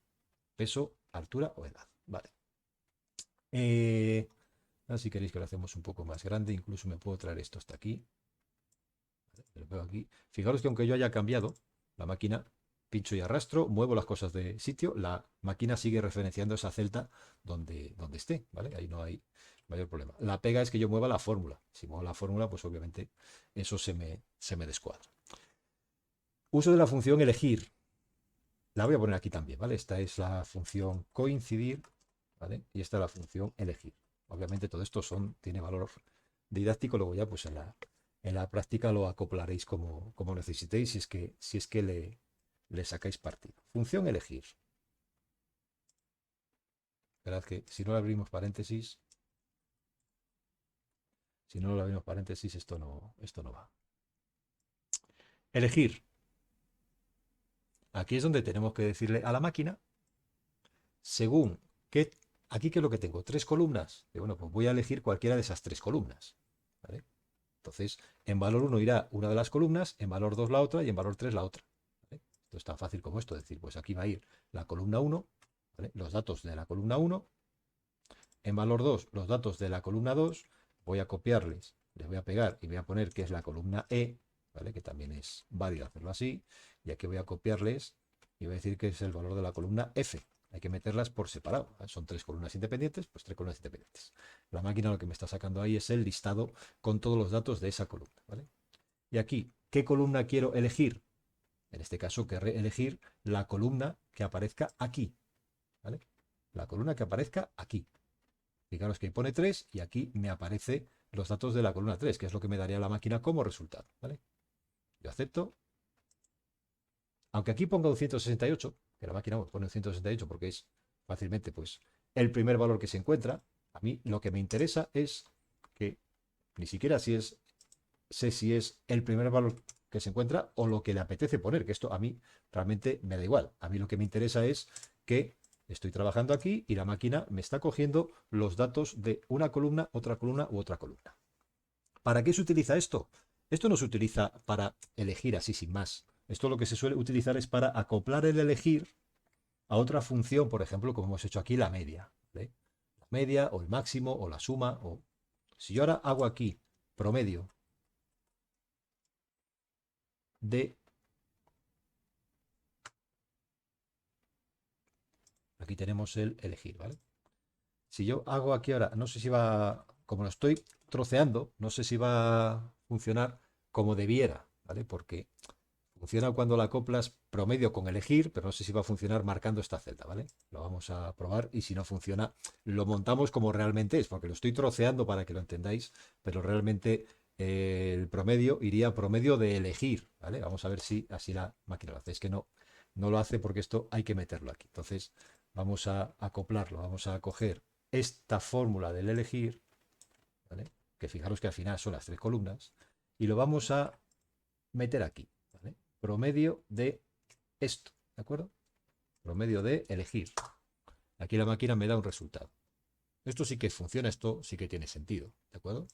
Peso, altura o edad. Vale. Ahora si queréis que lo hacemos un poco más grande, incluso me puedo traer esto hasta aquí. Vale, lo veo aquí. Fijaros que aunque yo haya cambiado la máquina, pincho y arrastro, muevo las cosas de sitio, la máquina sigue referenciando esa celda donde esté, ¿vale? Ahí no hay mayor problema. La pega es que yo mueva la fórmula. Si muevo la fórmula, pues obviamente eso se me descuadra. Uso de la función elegir. La voy a poner aquí también, ¿vale? Esta es la función coincidir, ¿vale? Y esta es la función elegir. Obviamente todo esto tiene valor didáctico, luego ya pues en la práctica lo acoplaréis como necesitéis si es que le sacáis partido. Función elegir. Esperad que si no le abrimos paréntesis, esto no va. Elegir. Aquí es donde tenemos que decirle a la máquina, según qué, aquí qué es lo que tengo, tres columnas. Y bueno, pues voy a elegir cualquiera de esas tres columnas. ¿Vale? Entonces, en valor 1 irá una de las columnas, en valor 2 la otra y en valor 3 la otra. ¿Vale? Esto es tan fácil como esto, es decir, pues aquí va a ir la columna 1, ¿vale? Los datos de la columna 1, en valor 2 los datos de la columna 2, voy a copiarles, les voy a pegar y voy a poner que es la columna E, ¿vale? Que también es válido hacerlo así, y aquí voy a copiarles y voy a decir que es el valor de la columna F. Hay que meterlas por separado. ¿Vale? Son tres columnas independientes, pues tres columnas independientes. La máquina lo que me está sacando ahí es el listado con todos los datos de esa columna. ¿Vale? Y aquí, ¿qué columna quiero elegir? En este caso, querré elegir la columna que aparezca aquí. ¿Vale? La columna que aparezca aquí. Fijaros que ahí pone 3 y aquí me aparece los datos de la columna 3, que es lo que me daría la máquina como resultado. ¿Vale? Yo acepto. Aunque aquí ponga un 168, que la máquina pone un 168 porque es fácilmente pues, el primer valor que se encuentra, a mí lo que me interesa es que ni siquiera sé si es el primer valor que se encuentra o lo que le apetece poner, que esto a mí realmente me da igual. A mí lo que me interesa es que estoy trabajando aquí y la máquina me está cogiendo los datos de una columna, otra columna u otra columna. ¿Para qué se utiliza esto? Esto no se utiliza para elegir así sin más. Esto lo que se suele utilizar es para acoplar el elegir a otra función, por ejemplo, como hemos hecho aquí, la media. ¿Vale? La media o el máximo o la suma. O... Si yo ahora hago aquí promedio de... Aquí tenemos el elegir, ¿vale? Si yo hago aquí ahora, no sé si va, como lo estoy troceando, no sé si va a funcionar como debiera, ¿vale? Porque funciona cuando la acoplas promedio con elegir, pero no sé si va a funcionar marcando esta celda, ¿vale? Lo vamos a probar y si no funciona, lo montamos como realmente es, porque lo estoy troceando para que lo entendáis, pero realmente el promedio iría a promedio de elegir, ¿vale? Vamos a ver si así la máquina lo hace. Es que no lo hace porque esto hay que meterlo aquí. Entonces vamos a acoplarlo, vamos a coger esta fórmula del elegir, ¿vale? Que fijaros que al final son las tres columnas, y lo vamos a meter aquí, ¿vale? Promedio de esto, ¿de acuerdo? Promedio de elegir. Aquí la máquina me da un resultado. Esto sí que funciona, esto sí que tiene sentido, ¿de acuerdo?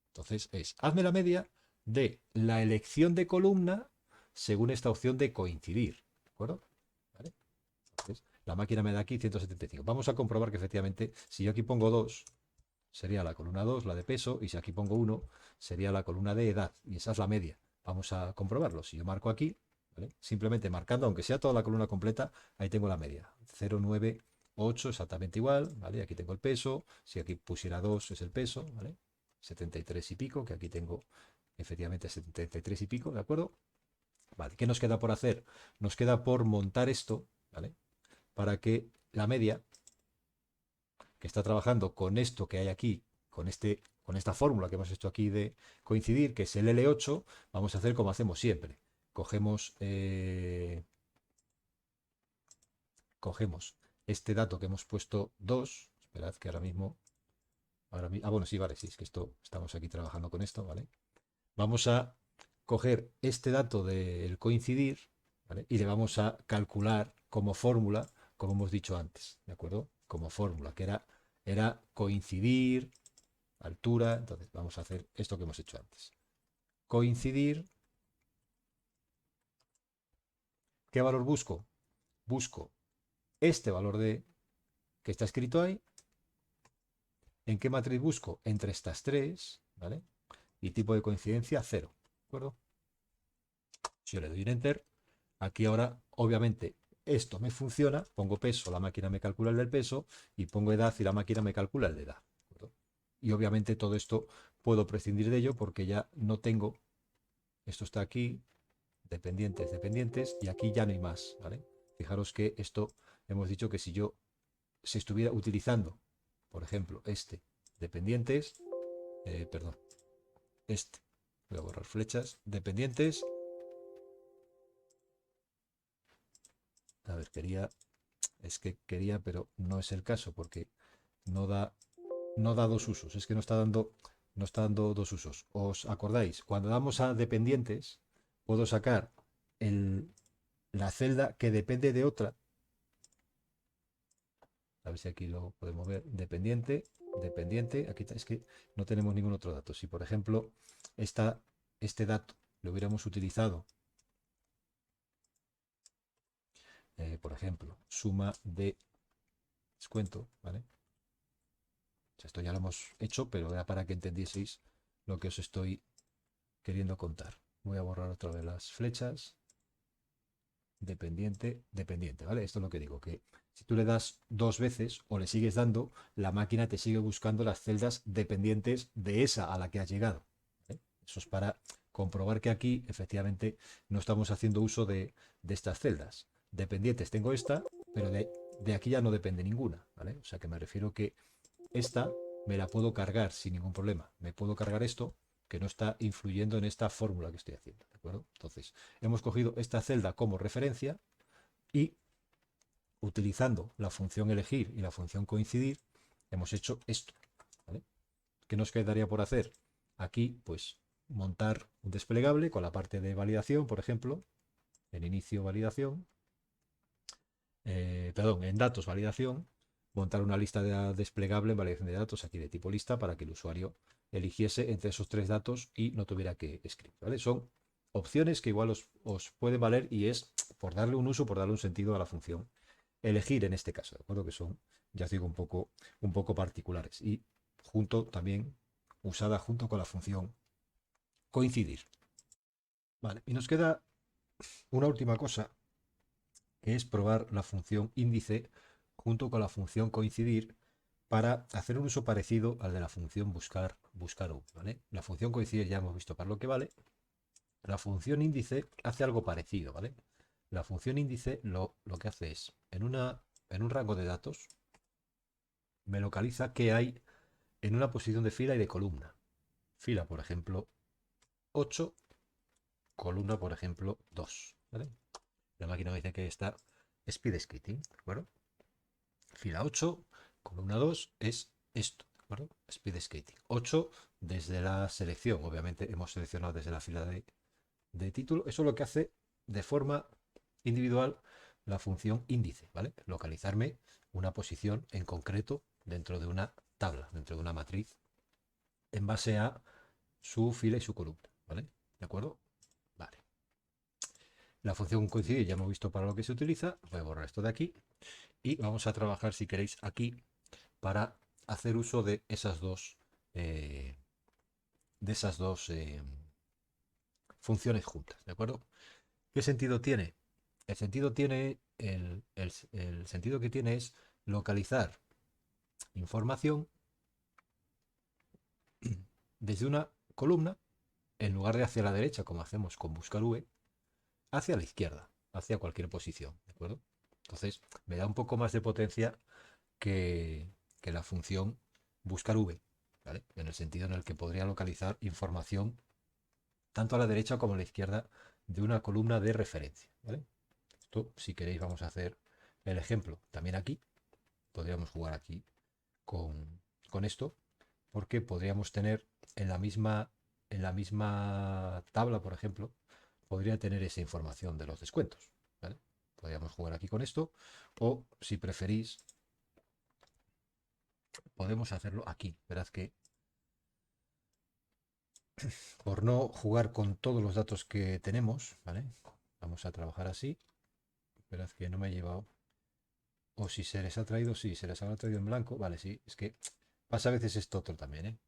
Entonces hazme la media de la elección de columna según esta opción de coincidir, ¿de acuerdo? ¿Vale? Entonces, la máquina me da aquí 175. Vamos a comprobar que efectivamente, si yo aquí pongo 2, sería la columna 2, la de peso, y si aquí pongo 1, sería la columna de edad, y esa es la media. Vamos a comprobarlo. Si yo marco aquí, ¿vale? Simplemente marcando, aunque sea toda la columna completa, ahí tengo la media. 0,98 exactamente igual, ¿vale? Aquí tengo el peso, si aquí pusiera 2 es el peso, ¿vale? 73 y pico, que aquí tengo efectivamente 73 y pico, ¿de acuerdo? Vale, ¿qué nos queda por hacer? Nos queda por montar esto, ¿vale? Para que la media que está trabajando con esto que hay aquí, con esta fórmula que hemos hecho aquí de coincidir, que es el L8, vamos a hacer como hacemos siempre. Cogemos este dato que hemos puesto 2, esperad que bueno, sí, vale, sí, es que esto, estamos aquí trabajando con esto, ¿vale? Vamos a coger este dato del coincidir, ¿vale? Y le vamos a calcular como fórmula, como hemos dicho antes, ¿de acuerdo? Como fórmula, que era coincidir, altura. Entonces vamos a hacer esto que hemos hecho antes. Coincidir. ¿Qué valor busco? Busco este valor de que está escrito ahí. ¿En qué matriz busco? Entre estas tres, ¿vale? Y tipo de coincidencia 0, ¿de acuerdo? Si yo le doy en Enter, aquí ahora, obviamente, esto me funciona. Pongo peso, la máquina me calcula el del peso, y pongo edad y la máquina me calcula el de edad. ¿De acuerdo? Y obviamente todo esto puedo prescindir de ello porque ya no tengo, esto está aquí, dependientes, dependientes, y aquí ya no hay más, ¿vale? Fijaros que esto hemos dicho que si yo se estuviera utilizando, por ejemplo, este, dependientes, perdón, este, voy a borrar flechas, dependientes, a ver, quería, pero no es el caso porque no da, no da dos usos, es que no está dando dos usos. ¿Os acordáis? Cuando damos a dependientes, puedo sacar la celda que depende de otra. A ver si aquí lo podemos ver. Dependiente, dependiente. Aquí es que no tenemos ningún otro dato. Si, por ejemplo, este dato lo hubiéramos utilizado, por ejemplo, suma de descuento, ¿vale? O sea, esto ya lo hemos hecho, pero era para que entendieseis lo que os estoy queriendo contar. Voy a borrar otra vez las flechas. Dependiente, dependiente, ¿vale? Esto es lo que digo, que si tú le das dos veces o le sigues dando, la máquina te sigue buscando las celdas dependientes de esa a la que has llegado, ¿eh? Eso es para comprobar que aquí efectivamente no estamos haciendo uso de estas celdas. Dependientes tengo esta, pero de aquí ya no depende ninguna, ¿vale? O sea que me refiero que esta me la puedo cargar sin ningún problema. Me puedo cargar esto que no está influyendo en esta fórmula que estoy haciendo, ¿de acuerdo? Entonces, hemos cogido esta celda como referencia y utilizando la función elegir y la función coincidir, hemos hecho esto, ¿vale? ¿Qué nos quedaría por hacer? Aquí, pues, montar un desplegable con la parte de validación, por ejemplo, en inicio validación, perdón, en datos validación, montar una lista de desplegable en validación de datos aquí de tipo lista para que el usuario eligiese entre esos tres datos y no tuviera que escribir, ¿vale? Son opciones que igual os pueden valer y es por darle un uso, por darle un sentido a la función elegir en este caso, ¿de acuerdo? Que son, ya os digo, un poco particulares y también usada junto con la función coincidir. Vale, y nos queda una última cosa, que es probar la función índice junto con la función coincidir para hacer un uso parecido al de la función buscar U, ¿vale? La función coincidir ya hemos visto para lo que vale. La función índice hace algo parecido, ¿vale? La función índice lo que hace es, en un rango de datos, me localiza qué hay en una posición de fila y de columna. Fila, por ejemplo, 8, columna, por ejemplo, 2, ¿vale? La máquina me dice que está speed scripting, ¿de acuerdo? Fila 8, columna 2 es esto, ¿de acuerdo? Speed skating. 8 desde la selección, obviamente hemos seleccionado desde la fila de título. Eso es lo que hace de forma individual la función índice, ¿vale? Localizarme una posición en concreto dentro de una tabla, dentro de una matriz, en base a su fila y su columna, ¿vale? ¿De acuerdo? Vale. La función coincide, ya hemos visto para lo que se utiliza. Voy a borrar esto de aquí y vamos a trabajar, si queréis, aquí para hacer uso eh, de esas dos funciones juntas, ¿de acuerdo? ¿Qué sentido tiene? El sentido que tiene es localizar información desde una columna, en lugar de hacia la derecha, como hacemos con buscar V, hacia la izquierda, hacia cualquier posición, ¿de acuerdo? Entonces, me da un poco más de potencia que la función buscar V, ¿vale? En el sentido en el que podría localizar información tanto a la derecha como a la izquierda de una columna de referencia, ¿vale? Esto, si queréis, vamos a hacer el ejemplo también aquí. Podríamos jugar aquí con esto, porque podríamos tener en la misma tabla, por ejemplo, podría tener esa información de los descuentos, ¿vale? Podríamos jugar aquí con esto, o si preferís, podemos hacerlo aquí. Verás que por no jugar con todos los datos que tenemos, ¿vale? Vamos a trabajar así. Verás que no me he llevado. O si se les ha traído, sí, se les habrá traído en blanco. Vale, sí, es que pasa a veces esto otro también, ¿eh?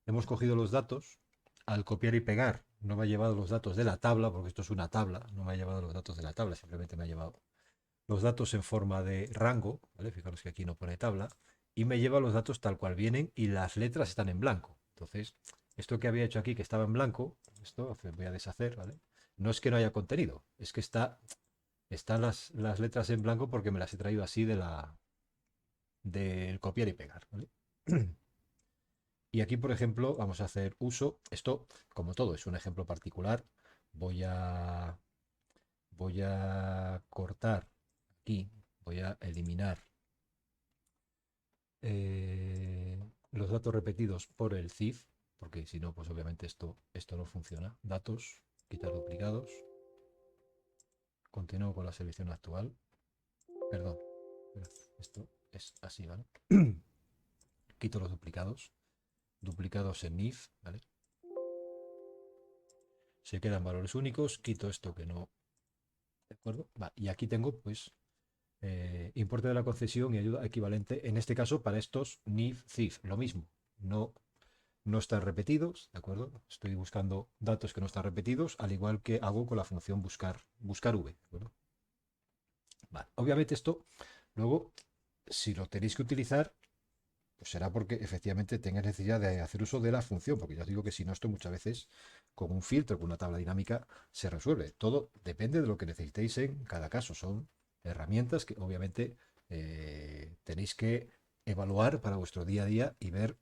Hemos cogido los datos, al copiar y pegar, no me ha llevado los datos de la tabla, porque esto es una tabla, no me ha llevado los datos de la tabla, simplemente me ha llevado los datos en forma de rango, ¿vale? Fijaros que aquí no pone tabla, y me lleva los datos tal cual vienen y las letras están en blanco. Entonces, esto que había hecho aquí, que estaba en blanco, esto voy a deshacer, ¿vale? No es que no haya contenido, es que están las letras en blanco porque me las he traído así del copiar y pegar, ¿vale? Y aquí, por ejemplo, vamos a hacer uso. Esto, como todo, es un ejemplo particular. Voy a, voy a cortar aquí, voy a eliminar los datos repetidos por el CIF, porque si no, pues obviamente esto no funciona. Datos, quitar duplicados. Continúo con la selección actual. Perdón, esto es así, ¿vale? Quito los duplicados. Duplicados en if, ¿vale? Se quedan valores únicos. Quito esto que no. ¿De acuerdo? Va, y aquí tengo, pues, importe de la concesión y ayuda equivalente, en este caso para estos NIF, CIF, lo mismo, no están repetidos, ¿de acuerdo? Estoy buscando datos que no están repetidos, al igual que hago con la función buscar v, ¿de acuerdo? Vale. Obviamente esto, luego, si lo tenéis que utilizar, pues será porque efectivamente tengáis necesidad de hacer uso de la función, porque ya os digo que si no, esto muchas veces con un filtro, con una tabla dinámica, se resuelve. Todo depende de lo que necesitéis en cada caso. Son herramientas que obviamente tenéis que evaluar para vuestro día a día y ver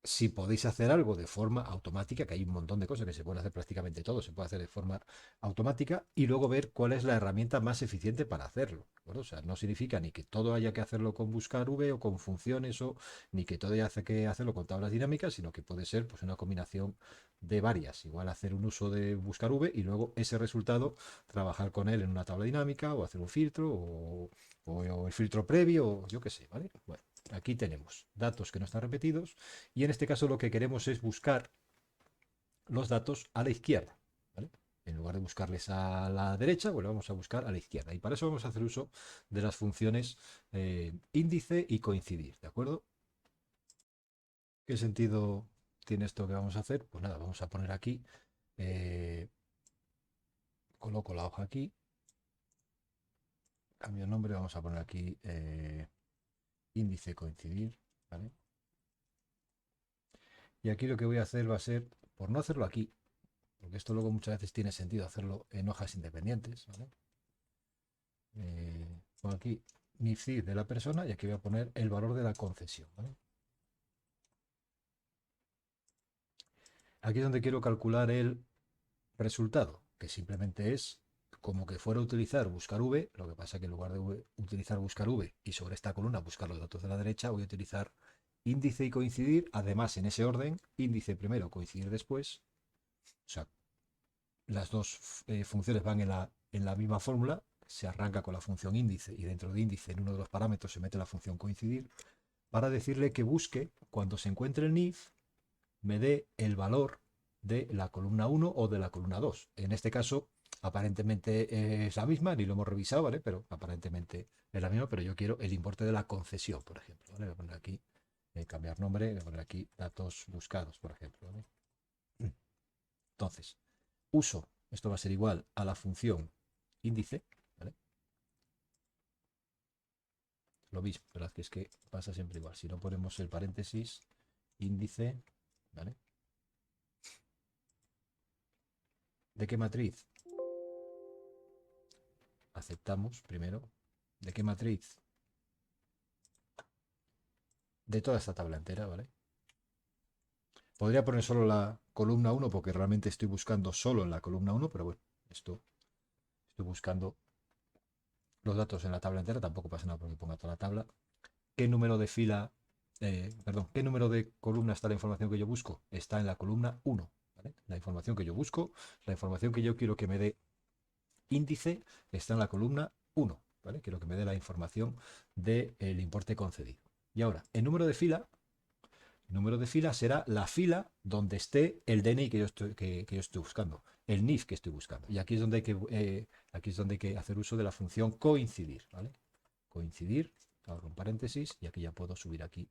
si podéis hacer algo de forma automática, que hay un montón de cosas que se pueden hacer prácticamente todo, se puede hacer de forma automática y luego ver cuál es la herramienta más eficiente para hacerlo. ¿De O sea, no significa ni que todo haya que hacerlo con buscar V o con funciones o ni que todo haya que hacerlo con tablas dinámicas, sino que puede ser pues, una combinación de varias. Igual hacer un uso de buscar V y luego ese resultado trabajar con él en una tabla dinámica o hacer un filtro o el filtro previo, o yo qué sé, ¿vale? Bueno, aquí tenemos datos que no están repetidos y en este caso lo que queremos es buscar los datos a la izquierda, ¿vale? En lugar de buscarles a la derecha, pues lo vamos a buscar a la izquierda. Y para eso vamos a hacer uso de las funciones índice y coincidir, ¿de acuerdo? ¿Qué sentido tiene esto que vamos a hacer? Pues nada, vamos a poner aquí, coloco la hoja aquí, cambio el nombre, vamos a poner aquí índice coincidir, ¿vale? Y aquí lo que voy a hacer va a ser, por no hacerlo aquí, porque esto luego muchas veces tiene sentido hacerlo en hojas independientes, ¿vale? Pongo aquí mi CID de la persona y aquí voy a poner el valor de la concesión, ¿vale? Aquí es donde quiero calcular el resultado, que simplemente es como que fuera a utilizar buscar V, lo que pasa que en lugar de utilizar buscar V y sobre esta columna buscar los datos de la derecha, voy a utilizar índice y coincidir, además en ese orden, índice primero, coincidir después, o sea, las dos funciones van en la misma fórmula, se arranca con la función índice y dentro de índice en uno de los parámetros se mete la función coincidir para decirle que busque cuando se encuentre el NIF me dé el valor de la columna 1 o de la columna 2. En este caso aparentemente es la misma, ni lo hemos revisado, ¿vale? Pero aparentemente es la misma, pero yo quiero el importe de la concesión, por ejemplo, ¿vale? Voy a poner aquí, cambiar nombre, voy a poner aquí datos buscados, por ejemplo, ¿vale? Entonces, uso, esto va a ser igual a la función índice, ¿vale? Lo mismo, ¿verdad? Que es que pasa siempre igual. Si no ponemos el paréntesis, índice, ¿vale? ¿De qué matriz? Aceptamos primero. ¿De qué matriz? De toda esta tabla entera, ¿vale? Podría poner solo la columna 1 porque realmente estoy buscando solo en la columna 1, pero bueno, estoy buscando los datos en la tabla entera, tampoco pasa nada porque ponga toda la tabla. ¿Qué número de fila, perdón, qué número de columna está la información que yo busco? Está en la columna 1, ¿vale? La información que yo busco, la información que yo quiero que me dé índice está en la columna 1, ¿vale? Quiero que me dé la información del importe concedido. Y ahora, el número de fila será la fila donde esté el DNI que yo estoy buscando, el NIF que estoy buscando. Y aquí es donde hay que hacer uso de la función coincidir, ¿vale? Coincidir, abro un paréntesis y aquí ya puedo subir aquí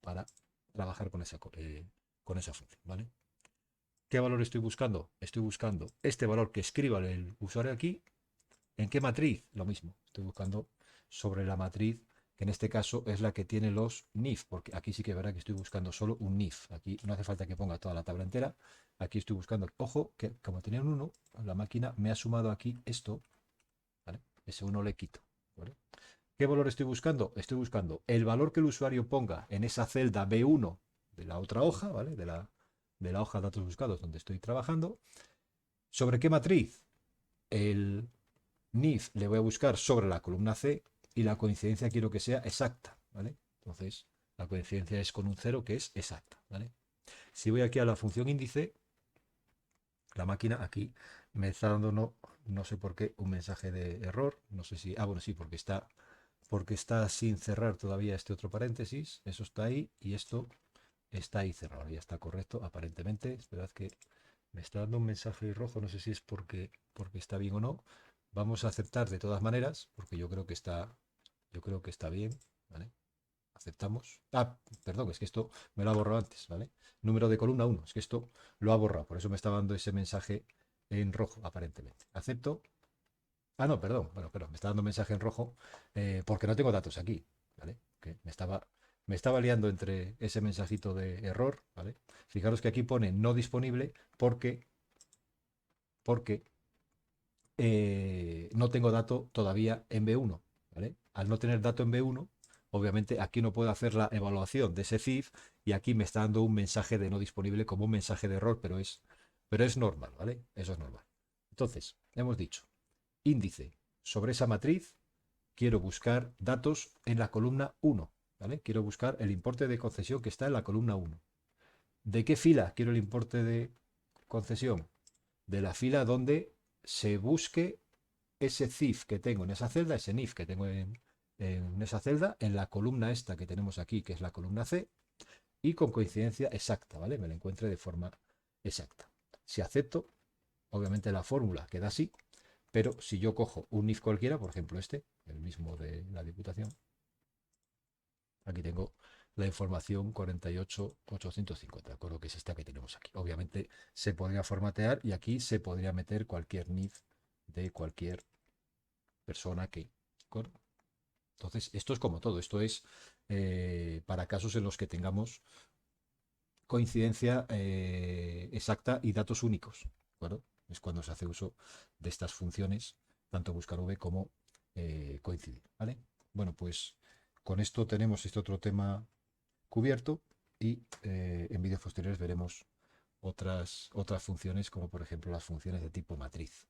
para trabajar con esa función, ¿vale? ¿Qué valor estoy buscando? Estoy buscando este valor que escriba el usuario aquí. ¿En qué matriz? Lo mismo. Estoy buscando sobre la matriz, que en este caso es la que tiene los NIF, porque aquí sí que verá que estoy buscando solo un NIF. Aquí no hace falta que ponga toda la tabla entera. Aquí estoy buscando, ojo, que como tenía un 1, la máquina me ha sumado aquí esto, ¿vale? Ese 1 le quito, ¿vale? ¿Qué valor estoy buscando? Estoy buscando el valor que el usuario ponga en esa celda B1 de la otra hoja, ¿vale? De la hoja de datos buscados donde estoy trabajando. ¿Sobre qué matriz? El NIF le voy a buscar sobre la columna C y la coincidencia quiero que sea exacta, ¿vale? Entonces, la coincidencia es con un 0 que es exacta, ¿vale? Si voy aquí a la función índice, la máquina aquí me está dando, no sé por qué, un mensaje de error. No sé si, bueno, sí, porque está sin cerrar todavía este otro paréntesis. Eso está ahí y esto está ahí cerrado. Ya está correcto, aparentemente. Esperad que me está dando un mensaje rojo. No sé si es porque está bien o no. Vamos a aceptar de todas maneras, porque yo creo que está bien, ¿vale? Aceptamos. Perdón, es que esto me lo ha borrado antes, ¿vale? Número de columna 1, es que esto lo ha borrado, por eso me está dando ese mensaje en rojo, aparentemente. Acepto. No, perdón, bueno, me está dando un mensaje en rojo porque no tengo datos aquí, ¿vale? Que me estaba liando entre ese mensajito de error, ¿vale? Fijaros que aquí pone no disponible porque no tengo dato todavía en B1, ¿vale? Al no tener dato en B1, obviamente aquí no puedo hacer la evaluación de ese CIF y aquí me está dando un mensaje de no disponible como un mensaje de error, pero es normal, ¿vale? Eso es normal. Entonces, hemos dicho, índice. Sobre esa matriz quiero buscar datos en la columna 1, ¿vale? Quiero buscar el importe de concesión que está en la columna 1. ¿De qué fila quiero el importe de concesión? De la fila donde se busque ese CIF que tengo en esa celda, ese NIF que tengo en esa celda, en la columna esta que tenemos aquí, que es la columna C, y con coincidencia exacta, ¿vale? Me la encuentre de forma exacta. Si acepto, obviamente la fórmula queda así, pero si yo cojo un NIF cualquiera, por ejemplo este, el mismo de la Diputación, aquí tengo la información 48.850, con lo que es esta que tenemos aquí. Obviamente se podría formatear y aquí se podría meter cualquier NIF de cualquier persona que... Entonces, esto es como todo, esto es para casos en los que tengamos coincidencia exacta y datos únicos. ¿De Es cuando se hace uso de estas funciones, tanto buscar V como coincidir. ¿Vale? Bueno, pues con esto tenemos este otro tema cubierto y en vídeos posteriores veremos otras funciones como por ejemplo las funciones de tipo matriz.